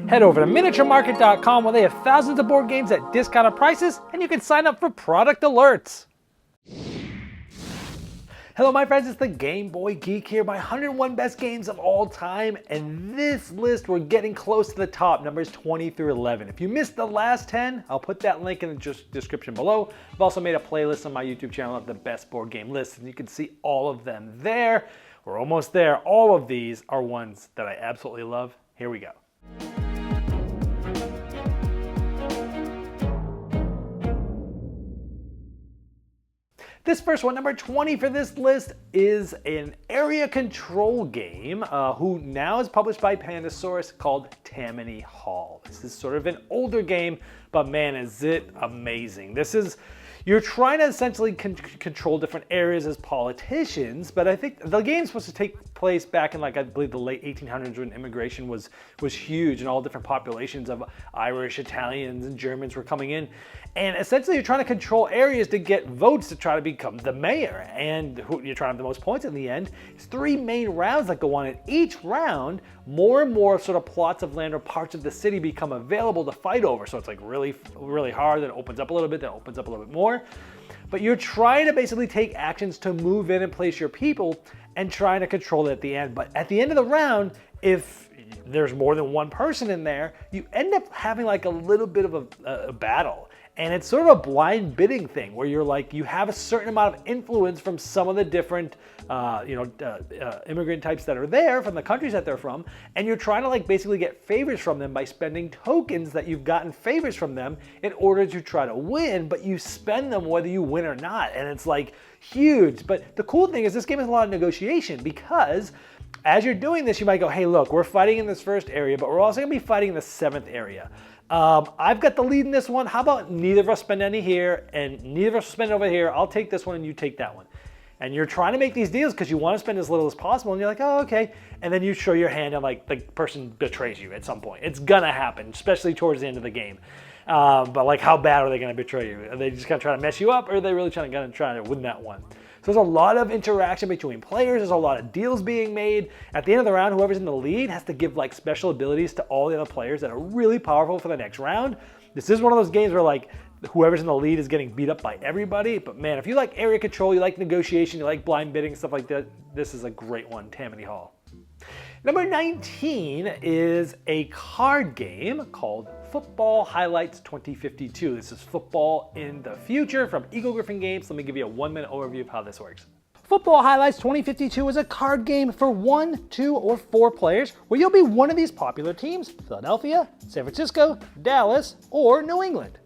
Head over to miniaturemarket.com where they have thousands of board games at discounted prices, and you can sign up for product alerts. Hello my friends, it's the Game Boy Geek here, my 101 best games of all time, and this list we're getting close to the top, numbers 20 through 11. If you missed the last 10, I'll put that link in the description below. I've also made a playlist on my YouTube channel of the best board game lists, and you can see all of them there. We're almost there. All of these are ones that I absolutely love. Here we go. This first one, number 20 for this list, is an area control game who now is published by Pandasaurus called Tammany Hall. This is sort of an older game, but man, is it amazing. You're trying to essentially control different areas as politicians, but I think the game's supposed to take place back in, I believe, the late 1800s when immigration was huge and all different populations of Irish, Italians, and Germans were coming in. And essentially you're trying to control areas to get votes to try to become the mayor. And you're trying to have the most points in the end. It's 3 main rounds that go on. In each round, more and more sort of plots of land or parts of the city become available to fight over. So it's really, really hard, then it opens up a little bit, then it opens up a little bit more. But you're trying to basically take actions to move in and place your people and trying to control it at the end. But at the end of the round, if there's more than one person in there, you end up having a little bit of a battle. And it's sort of a blind bidding thing where you have a certain amount of influence from some of the different immigrant types that are there from the countries that they're from, and you're trying to basically get favors from them by spending tokens that you've gotten favors from them in order to try to win, but you spend them whether you win or not, and it's huge. But the cool thing is this game has a lot of negotiation, because as you're doing this, you might go, hey look, we're fighting in this first area, but we're also going to be fighting in the 7th area. I've got the lead in this one. How about neither of us spend any here and neither of us spend over here? I'll take this one and you take that one. And you're trying to make these deals because you want to spend as little as possible, and you're like, oh, okay. And then you show your hand and the person betrays you at some point. It's gonna happen, especially towards the end of the game. But how bad are they gonna betray you? Are they just gonna try to mess you up, or are they really trying to win that one? So there's a lot of interaction between players. There's a lot of deals being made. At the end of the round, whoever's in the lead has to give special abilities to all the other players that are really powerful for the next round. This is one of those games where whoever's in the lead is getting beat up by everybody. But man, if you like area control, you like negotiation, you like blind bidding, stuff like that, this is a great one, Tammany Hall. Number 19 is a card game called Football Highlights 2052. This is football in the future from Eagle Griffin Games. Let me give you a 1-minute overview of how this works. Football Highlights 2052 is a card game for 1, 2, or 4 players where you'll be one of these popular teams: Philadelphia, San Francisco, Dallas, or New England.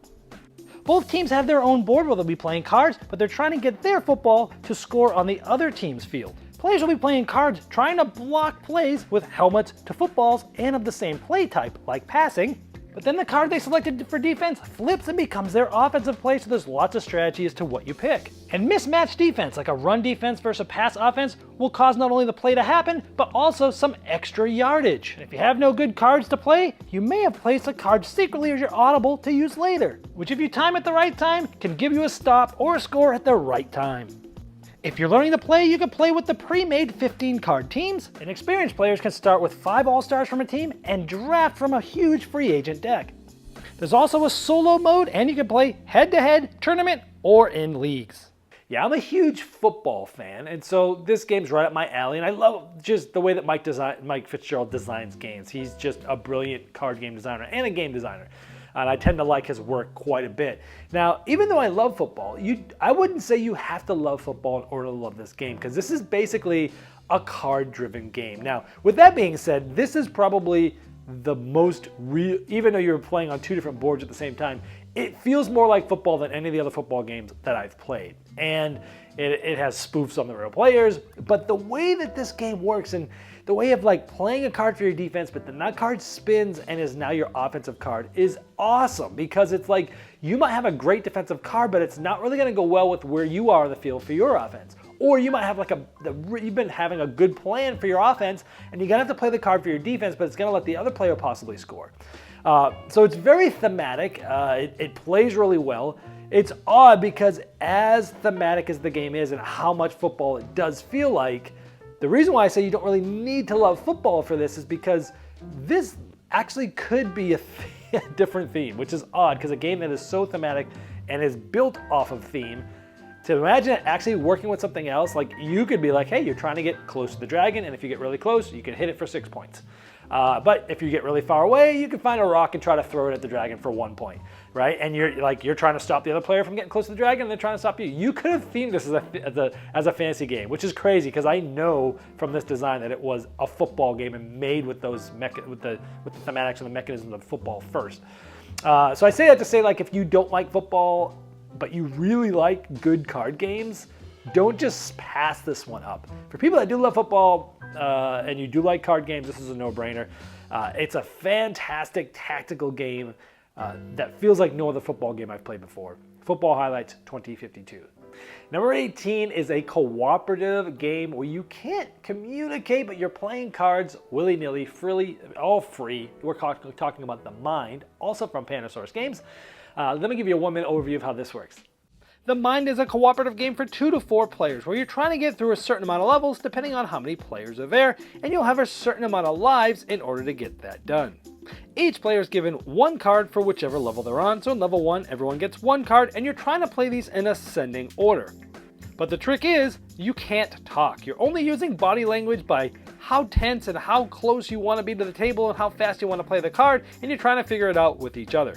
Both teams have their own board where they'll be playing cards, but they're trying to get their football to score on the other team's field. Players will be playing cards trying to block plays with helmets to footballs and of the same play type, like passing. But then the card they selected for defense flips and becomes their offensive play, so there's lots of strategy as to what you pick. And mismatched defense, like a run defense versus a pass offense, will cause not only the play to happen, but also some extra yardage. And if you have no good cards to play, you may have placed a card secretly as your audible to use later, which if you time at the right time, can give you a stop or a score at the right time. If you're learning to play, you can play with the pre-made 15-card teams, and experienced players can start with 5 all-stars from a team and draft from a huge free agent deck. There's also a solo mode, and you can play head-to-head, tournament, or in leagues. Yeah, I'm a huge football fan, and so this game's right up my alley, and I love just the way that Mike Fitzgerald designs games. He's just a brilliant card game designer and a game designer. And I tend to like his work quite a bit. Now, even though I love football, I wouldn't say you have to love football in order to love this game, because this is basically a card-driven game. Now, with that being said, this is probably the most real, even though you're playing on 2 different boards at the same time, it feels more like football than any of the other football games that I've played. And it has spoofs on the real players, but the way that this game works, and the way of playing a card for your defense, but then that card spins and is now your offensive card, is awesome, because it's you might have a great defensive card, but it's not really going to go well with where you are on the field for your offense. Or you might have you've been having a good plan for your offense, and you're going to have to play the card for your defense, but it's going to let the other player possibly score. So it's very thematic. It plays really well. It's odd because as thematic as the game is and how much football it does feel like, the reason why I say you don't really need to love football for this is because this actually could be a different theme, which is odd because a game that is so thematic and is built off of theme, to imagine it actually working with something else, like you could be like, hey, you're trying to get close to the dragon, and if you get really close, you can hit it for 6 points. But if you get really far away, you can find a rock and try to throw it at the dragon for 1 point, right? And you're trying to stop the other player from getting close to the dragon, and they're trying to stop you. You could have themed this as a fantasy game, which is crazy because I know from this design that it was a football game and made with those with the thematics and the mechanisms of football first. So I say that to say, like, if you don't like football, but you really like good card games, don't just pass this one up. For people that do love football and you do like card games, this is a no-brainer. It's a fantastic tactical game that feels like no other football game I've played before. Football Highlights 2052. Number 18 is a cooperative game where you can't communicate, but you're playing cards willy-nilly, freely, all free. We're talking about The Mind, also from Pandasaurus Games. Let me give you a 1-minute overview of how this works. The Mind is a cooperative game for 2 to 4 players where you're trying to get through a certain amount of levels depending on how many players are there, and you'll have a certain amount of lives in order to get that done. Each player is given 1 card for whichever level they're on, so in level 1 everyone gets 1 card, and you're trying to play these in ascending order. But the trick is, you can't talk. You're only using body language by how tense and how close you want to be to the table and how fast you want to play the card, and you're trying to figure it out with each other.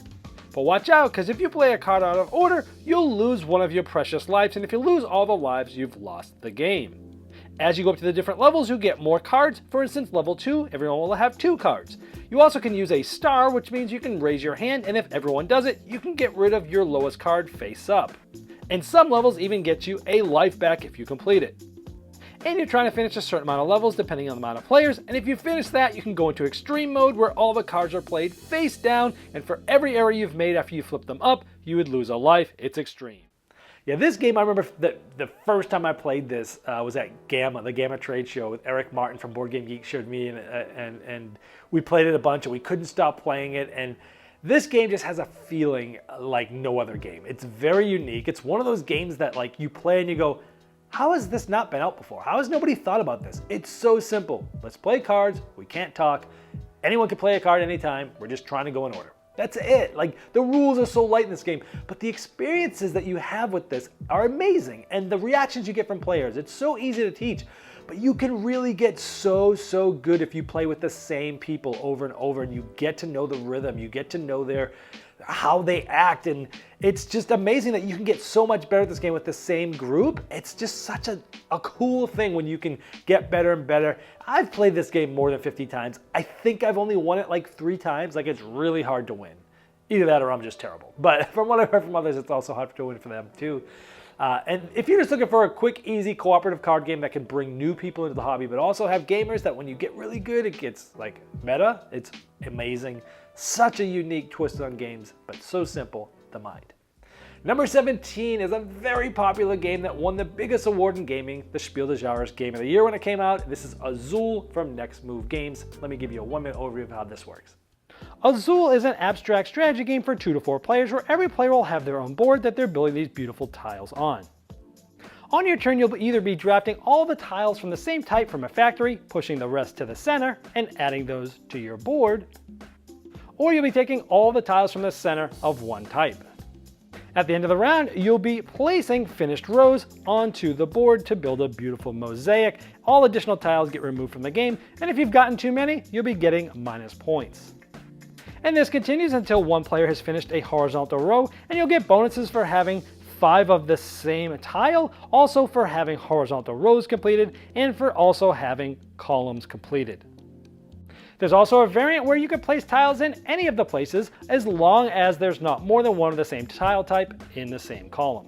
But watch out, because if you play a card out of order, you'll lose one of your precious lives, and if you lose all the lives, you've lost the game. As you go up to the different levels, you get more cards. For instance, level 2, everyone will have 2 cards. You also can use a star, which means you can raise your hand, and if everyone does it, you can get rid of your lowest card face up. And some levels even get you a life back if you complete it. And you're trying to finish a certain amount of levels depending on the amount of players, and if you finish that, you can go into extreme mode where all the cards are played face down, and for every error you've made after you flip them up, you would lose a life. It's extreme. Yeah, this game, I remember the first time I played this was at the Gamma trade show with Eric Martin from Board Game Geek showed me, and we played it a bunch, and we couldn't stop playing it, and this game just has a feeling like no other game. It's very unique. It's one of those games that, like, you play and you go, how has this not been out before? How has nobody thought about this? It's so simple. Let's play cards. We can't talk. Anyone can play a card anytime. We're just trying to go in order. That's it. Like, the rules are so light in this game, but the experiences that you have with this are amazing, and the reactions you get from players, it's so easy to teach, but you can really get so good if you play with the same people over and over, and you get to know the rhythm, you get to know how they act, and it's just amazing that you can get so much better at this game with the same group. It's just such a cool thing when you can get better and better. I've played this game more than 50 times. I think I've only won it like 3 times. Like, it's really hard to win. Either that or I'm just terrible. But from what I've heard from others, it's also hard to win for them too. And if you're just looking for a quick, easy, cooperative card game that can bring new people into the hobby, but also have gamers that when you get really good, it gets like meta, it's amazing. Such a unique twist on games, but so simple, The Mind. Number 17 is a very popular game that won the biggest award in gaming, the Spiel des Jahres Game of the Year when it came out. This is Azul from Next Move Games. Let me give you a 1-minute overview of how this works. Azul is an abstract strategy game for 2 to 4 players where every player will have their own board that they're building these beautiful tiles on. On your turn, you'll either be drafting all the tiles from the same type from a factory, pushing the rest to the center, and adding those to your board, or you'll be taking all the tiles from the center of one type. At the end of the round, you'll be placing finished rows onto the board to build a beautiful mosaic. All additional tiles get removed from the game, and if you've gotten too many, you'll be getting minus points. And this continues until one player has finished a horizontal row, and you'll get bonuses for having 5 of the same tile, also for having horizontal rows completed, and for also having columns completed. There's also a variant where you can place tiles in any of the places as long as there's not more than one of the same tile type in the same column.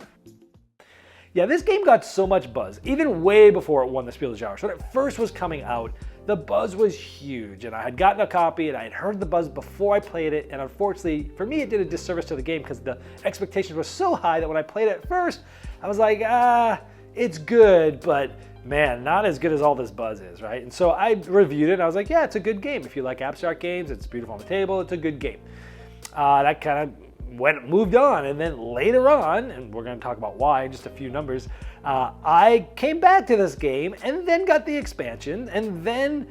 Yeah, this game got so much buzz, even way before it won the Spiel des Jahres. When it first was coming out, the buzz was huge, and I had gotten a copy and I had heard the buzz before I played it, and unfortunately for me it did a disservice to the game because the expectations were so high that when I played it at first, I was like, it's good, but man, not as good as all this buzz is, right? And so I reviewed it and I was like, yeah, it's a good game. If you like abstract games, it's beautiful on the table, it's a good game. That kind of moved on, and then later on, and we're going to talk about why in just a few numbers, I came back to this game and then got the expansion and then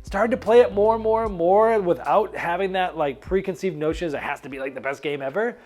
started to play it more and more and more without having that like preconceived notions it has to be like the best game ever.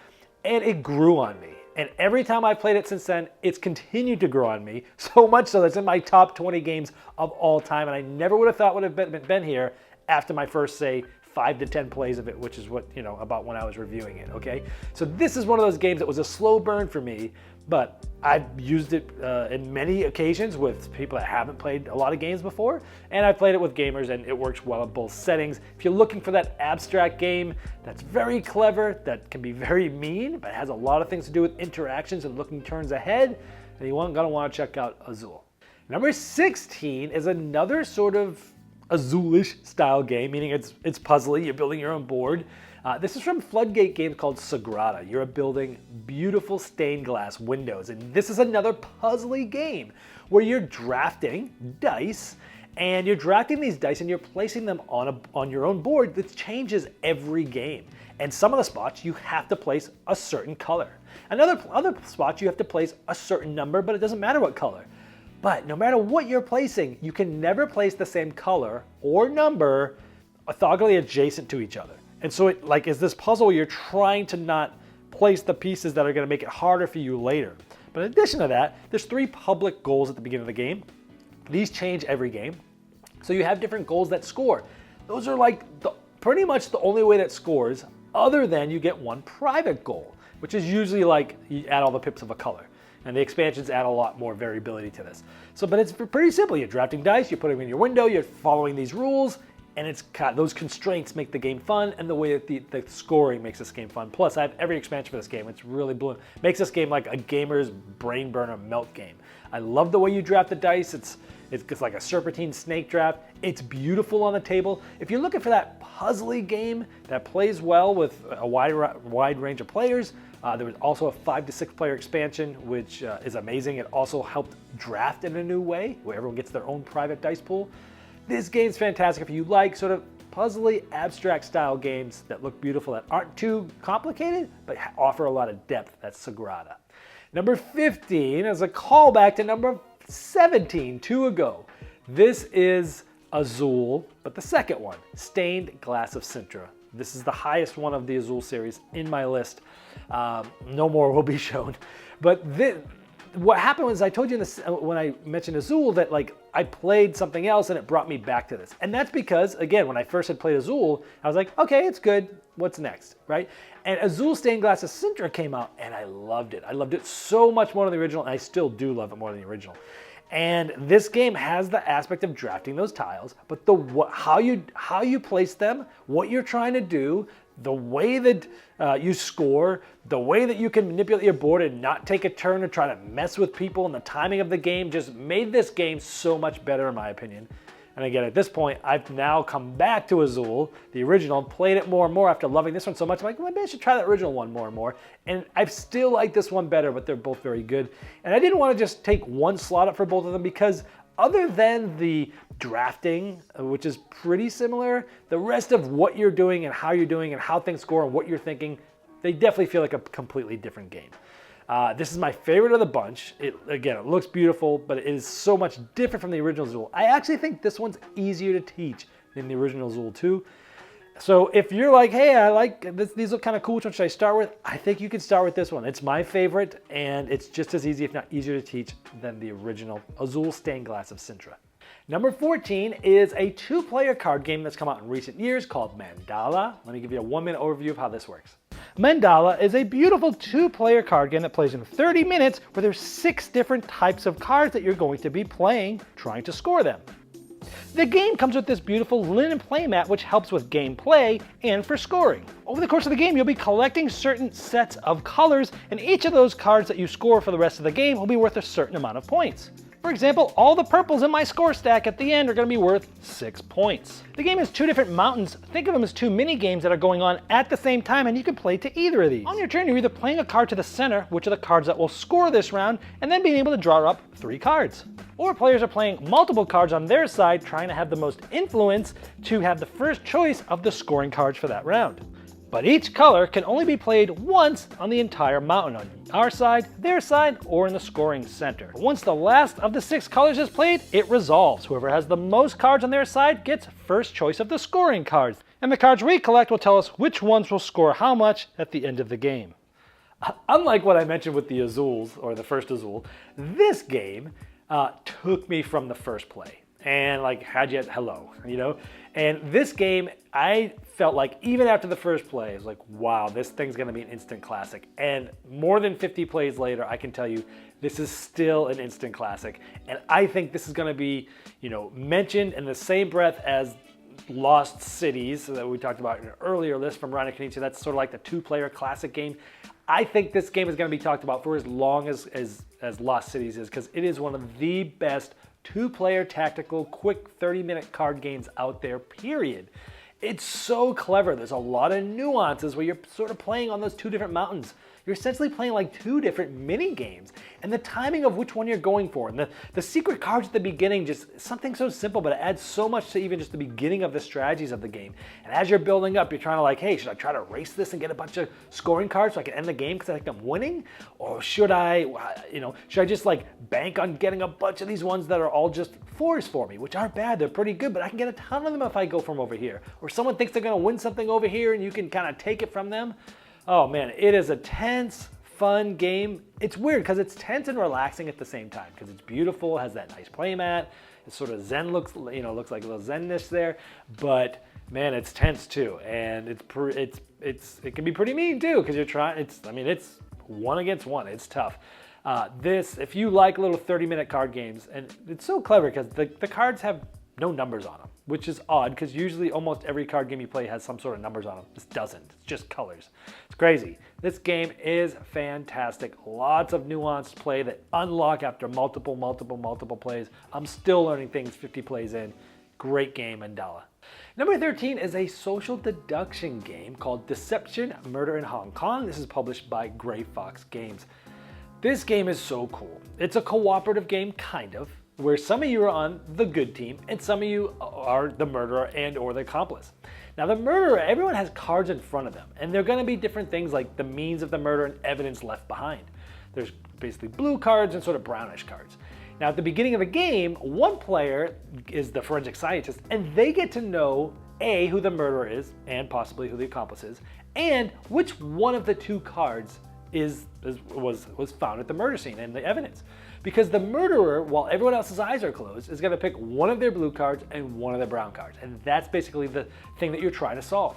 And it grew on me. And every time I've played it since then, it's continued to grow on me. So much so that it's in my top 20 games of all time. And I never would have thought would have been here after my first, say, 5 to 10 plays of it, which is what, about when I was reviewing it, okay? So this is one of those games that was a slow burn for me, but I've used it in many occasions with people that haven't played a lot of games before, and I've played it with gamers, and it works well in both settings. If you're looking for that abstract game that's very clever, that can be very mean, but has a lot of things to do with interactions and looking turns ahead, then you're gonna wanna check out Azul. Number 16 is another sort of Azulish style game, meaning it's puzzly, you're building your own board. This is from Floodgate Games called Sagrada. You're building beautiful stained glass windows, and this is another puzzly game where you're drafting dice, and you're drafting these dice and you're placing them on your own board that changes every game. And some of the spots you have to place a certain color. Other spots you have to place a certain number, but it doesn't matter what color. But no matter what you're placing, you can never place the same color or number orthogonally adjacent to each other. And so it is this puzzle where you're trying to not place the pieces that are going to make it harder for you later. But in addition to that, there's 3 public goals at the beginning of the game. These change every game. So you have different goals that score. Those are pretty much the only way that scores, other than you get one private goal, which is usually like you add all the pips of a color. And the expansions add a lot more variability to this. But it's pretty simple. You're drafting dice, you're putting them in your window, you're following these rules, and those constraints make the game fun, and the way that the scoring makes this game fun. Plus, I have every expansion for this game. It's really makes this game like a gamer's brain burner melt game. I love the way you draft the dice. It's like a serpentine snake draft. It's beautiful on the table. If you're looking for that puzzly game that plays well with a wide range of players, there was also a 5 to 6 player expansion, which is amazing. It also helped draft in a new way, where everyone gets their own private dice pool. This game's fantastic if you like sort of puzzly, abstract style games that look beautiful, that aren't too complicated, but offer a lot of depth. That's Sagrada. Number 15 is a callback to number 17, 2 ago. This is Azul, but the second one, Stained Glass of Sintra. This is the highest one of the Azul series in my list. No more will be shown. But what happened was I told you when I mentioned Azul that I played something else and it brought me back to this. And that's because, again, when I first had played Azul, I was like, okay, it's good. What's next, right? And Azul Stained Glass of Sintra came out and I loved it. I loved it so much more than the original, and I still do love it more than the original. And this game has the aspect of drafting those tiles, but how you place them, what you're trying to do, the way that you score, the way that you can manipulate your board and not take a turn to try to mess with people, and the timing of the game just made this game so much better in my opinion. And again, at this point, I've now come back to Azul, the original, and played it more and more after loving this one so much. I'm like, well, maybe I should try that original one more and more. And I still like this one better, but they're both very good. And I didn't want to just take one slot up for both of them because other than the drafting, which is pretty similar, the rest of what you're doing and how you're doing and how things score and what you're thinking, they definitely feel like a completely different game. This is my favorite of the bunch. Again, it looks beautiful, but it is so much different from the original Azul. I actually think this one's easier to teach than the original Azul too. So if you're like, hey, I like this, these look kind of cool, which one should I start with? I think you can start with this one. It's my favorite, and it's just as easy, if not easier to teach than the original Azul Stained Glass of Sintra. Number 14 is a 2-player card game that's come out in recent years called Mandala. Let me give you a 1-minute overview of how this works. Mandala is a beautiful 2-player card game that plays in 30 minutes where there's 6 different types of cards that you're going to be playing, trying to score them. The game comes with this beautiful linen playmat which helps with gameplay and for scoring. Over the course of the game, you'll be collecting certain sets of colors, and each of those cards that you score for the rest of the game will be worth a certain amount of points. For example, all the purples in my score stack at the end are going to be worth 6 points. The game has 2 different mountains. Think of them as 2 mini games that are going on at the same time, and you can play to either of these. On your turn, you're either playing a card to the center, which are the cards that will score this round, and then being able to draw up 3 cards. Or players are playing multiple cards on their side, trying to have the most influence to have the first choice of the scoring cards for that round. But each color can only be played once on the entire mountain, on our side, their side, or in the scoring center. Once the last of the 6 colors is played, it resolves. Whoever has the most cards on their side gets first choice of the scoring cards. And the cards we collect will tell us which ones will score how much at the end of the game. Unlike what I mentioned with the Azules, or the first Azul, this game took me from the first play. And like, how'd you, hello, you know? And this game, I felt like even after the first play, I was like, wow, this thing's gonna be an instant classic. And more than 50 plays later, I can tell you, this is still an instant classic. And I think this is gonna be, you know, mentioned in the same breath as Lost Cities that we talked about in an earlier list from Ryan Kanichi. That's sort of like the 2-player classic game. I think this game is gonna be talked about for as long as Lost Cities is, because it is one of the best 2-player tactical, quick 30-minute card games out there, period. It's so clever. There's a lot of nuances where you're sort of playing on those 2 different mountains. You're essentially playing like 2 different mini games, and the timing of which one you're going for, and the secret cards at the beginning, just something so simple, but it adds so much to even just the beginning of the strategies of the game. And as you're building up, you're trying to like, hey, should I try to race this and get a bunch of scoring cards so I can end the game because I think I'm winning? Or should I, you know, should I just like bank on getting a bunch of these ones that are all just 4s for me, which aren't bad, they're pretty good, but I can get a ton of them if I go from over here. Or someone thinks they're gonna win something over here and you can kind of take it from them. Oh man, it is a tense, fun game. It's weird because it's tense and relaxing at the same time because it's beautiful, it has that nice playmat. It's sort of zen looks, you know, looks like a little zen-ness there, but man, it's tense too, and it can be pretty mean too because you're trying. It's 1 against 1. It's tough. If you like little 30-minute card games, and it's so clever because the cards have no numbers on them, which is odd because usually almost every card game you play has some sort of numbers on them. This doesn't. It's just colors. It's crazy. This game is fantastic. Lots of nuanced play that unlock after multiple plays. I'm still learning things 50 plays in. Great game, Mandala. Number 13 is a social deduction game called Deception, Murder in Hong Kong. This is published by Gray Fox Games. This game is so cool. It's a cooperative game, kind of, where some of you are on the good team and some of you are the murderer and or the accomplice. Now the murderer, everyone has cards in front of them, and they're gonna be different things like the means of the murder and evidence left behind. There's basically blue cards and sort of brownish cards. Now at the beginning of the game, one player is the forensic scientist, and they get to know A, who the murderer is, and possibly who the accomplice is, and which one of the 2 cards was found at the murder scene and the evidence. Because the murderer, while everyone else's eyes are closed, is gonna pick one of their blue cards and one of their brown cards. And that's basically the thing that you're trying to solve.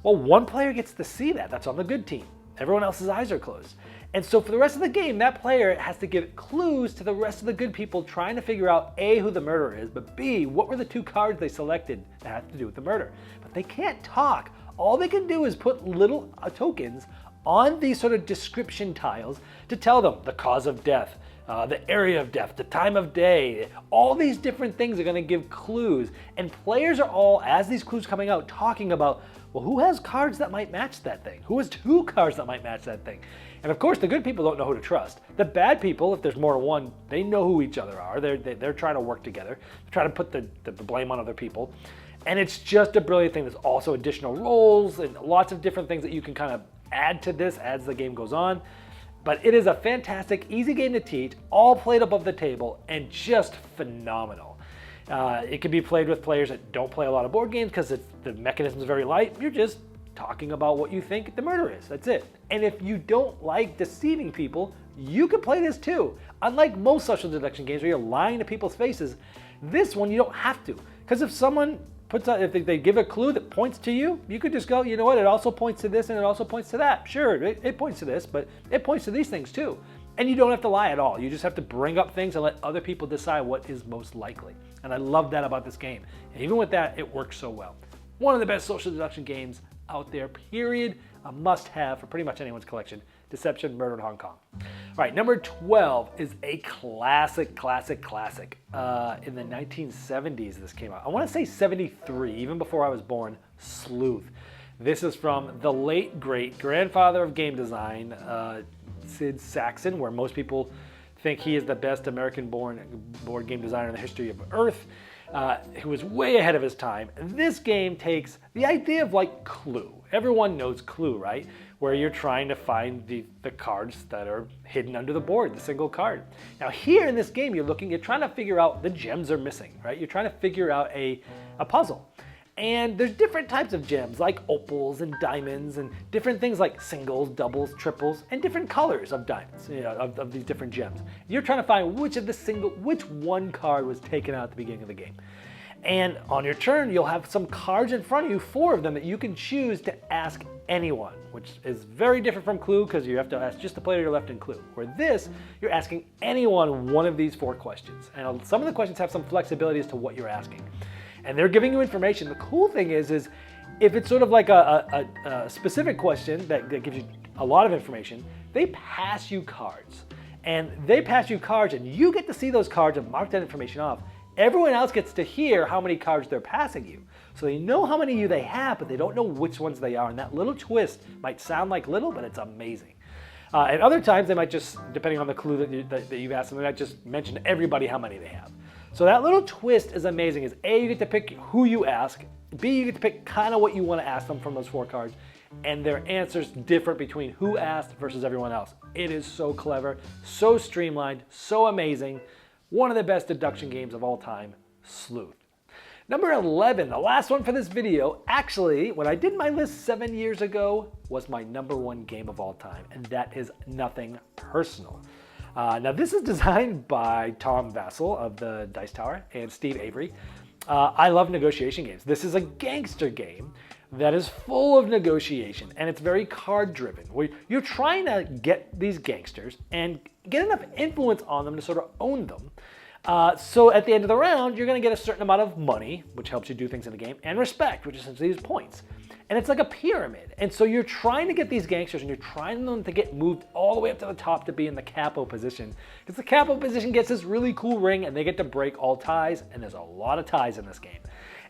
Well, one player gets to see that. That's on the good team. Everyone else's eyes are closed. And so for the rest of the game, that player has to give clues to the rest of the good people trying to figure out A, who the murderer is, but B, what were the 2 cards they selected that had to do with the murder. But they can't talk. All they can do is put little tokens on these sort of description tiles to tell them the cause of death, the area of death, the time of day. All these different things are going to give clues, and players are all, as these clues coming out, talking about, well, who has cards that might match that thing? Who has 2 cards that might match that thing? And of course, the good people don't know who to trust. The bad people, if there's more than one, they know who each other are. They're trying to work together, trying to put the blame on other people. And it's just a brilliant thing. There's also additional roles and lots of different things that you can kind of add to this as the game goes on. But it is a fantastic, easy game to teach, all played above the table, and just phenomenal. It can be played with players that don't play a lot of board games because the mechanism is very light. You're just talking about what you think the murder is. That's it. And if you don't like deceiving people, you can play this too. Unlike most social deduction games where you're lying to people's faces, this one you don't have to. Because if someone puts out, if they give a clue that points to you, you could just go, you know what, it also points to this and it also points to that. Sure, it points to this, but it points to these things too. And you don't have to lie at all. You just have to bring up things and let other people decide what is most likely. And I love that about this game. And even with that, it works so well. One of the best social deduction games out there, period. A must-have for pretty much anyone's collection. Deception, Murder in Hong Kong. All right, number 12 is a classic. In the 1970s this came out. I want to say 73, even before I was born, Sleuth. This is from the late, great grandfather of game design, Sid Sackson, where most people think he is the best American-born board game designer in the history of Earth. who was way ahead of his time. This game takes the idea of like Clue. Everyone knows Clue, right? Where you're trying to find the cards that are hidden under the board, the single card. Now here in this game, you're trying to figure out the gems are missing, right? You're trying to figure out a puzzle. And there's different types of gems like opals and diamonds and different things like singles, doubles, triples, and different colors of diamonds, of these different gems. You're trying to find which one card was taken out at the beginning of the game. And on your turn, you'll have some cards in front of you, 4 of them, that you can choose to ask anyone, which is very different from Clue because you have to ask just the player to your left in Clue. Where this, you're asking anyone one of these 4 questions. And some of the questions have some flexibility as to what you're asking. And they're giving you information. The cool thing is if it's sort of like a specific question that gives you a lot of information, they pass you cards. And you get to see those cards and mark that information off. Everyone else gets to hear how many cards they're passing you. So they know how many they have, but they don't know which ones they are. And that little twist might sound like little, but it's amazing. And other times they might just, depending on the clue that you've asked them, they might just mention to everybody how many they have. So that little twist is amazing. Is A, you get to pick who you ask. B, you get to pick kind of what you want to ask them from those 4 cards. And their answers different between who asked versus everyone else. It is so clever, so streamlined, so amazing. One of the best deduction games of all time, Sleuth. Number 11, the last one for this video, actually, when I did my list 7 years ago, was my number 1 game of all time, and that is Nothing Personal. Now this is designed by Tom Vassell of the Dice Tower and Steve Avery. I love negotiation games. This is a gangster game that is full of negotiation, and it's very card driven, where you're trying to get these gangsters and get enough influence on them to sort of own them. So at the end of the round, you're going to get a certain amount of money, which helps you do things in the game, and respect, which essentially is points. And it's like a pyramid. And so you're trying to get these gangsters and you're trying them to get moved all the way up to the top to be in the capo position. Because the capo position gets this really cool ring and they get to break all ties, and there's a lot of ties in this game.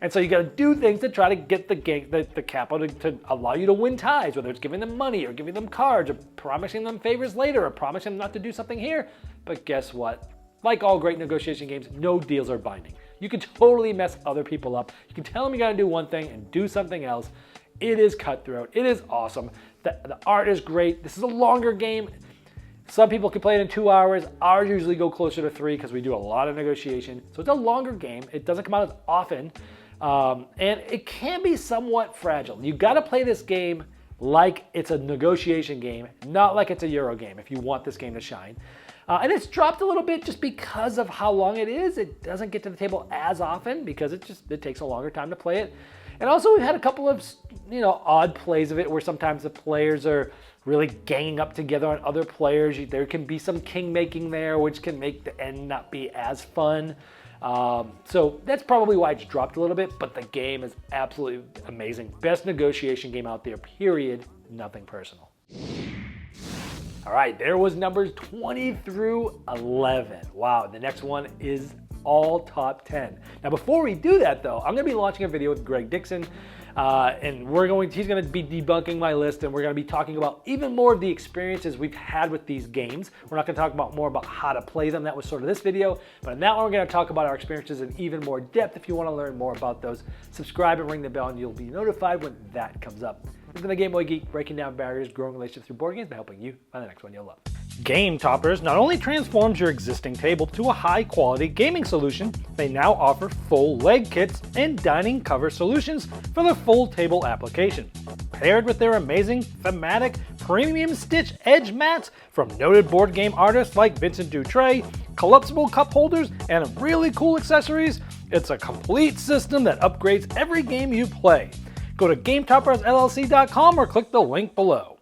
And so you got to do things to try to get the capo to allow you to win ties, whether it's giving them money or giving them cards or promising them favors later or promising them not to do something here. But guess what? Like all great negotiation games, no deals are binding. You can totally mess other people up. You can tell them you got to do one thing and do something else. It is cutthroat. It is awesome. The art is great. This is a longer game. Some people can play it in 2 hours. Ours usually go closer to 3 because we do a lot of negotiation. So it's a longer game. It doesn't come out as often. And it can be somewhat fragile. You got to play this game like it's a negotiation game, not like it's a Euro game if you want this game to shine. And it's dropped a little bit just because of how long it is. It doesn't get to the table as often because it takes a longer time to play it. And also we've had a couple of, odd plays of it where sometimes the players are really ganging up together on other players. There can be some king making there, which can make the end not be as fun. So that's probably why it's dropped a little bit, but the game is absolutely amazing. Best negotiation game out there, period. Nothing personal. All right, there was numbers 20 through 11. Wow, the next one is all top 10. Now, before we do that though, I'm gonna be launching a video with Greg Dixon, and he's gonna be debunking my list, and we're gonna be talking about even more of the experiences we've had with these games. We're not gonna talk about more about how to play them. That was sort of this video, but in that one, we're gonna talk about our experiences in even more depth. If you wanna learn more about those, subscribe and ring the bell and you'll be notified when that comes up. This has been the Game Boy Geek, breaking down barriers, growing relationships through board games, and helping you find the next one you'll love. Game Toppers not only transforms your existing table to a high-quality gaming solution, they now offer full leg kits and dining cover solutions for the full table application. Paired with their amazing, thematic, premium stitch edge mats from noted board game artists like Vincent Dutray, collapsible cup holders, and really cool accessories, it's a complete system that upgrades every game you play. Go to GameToppersLLC.com or click the link below.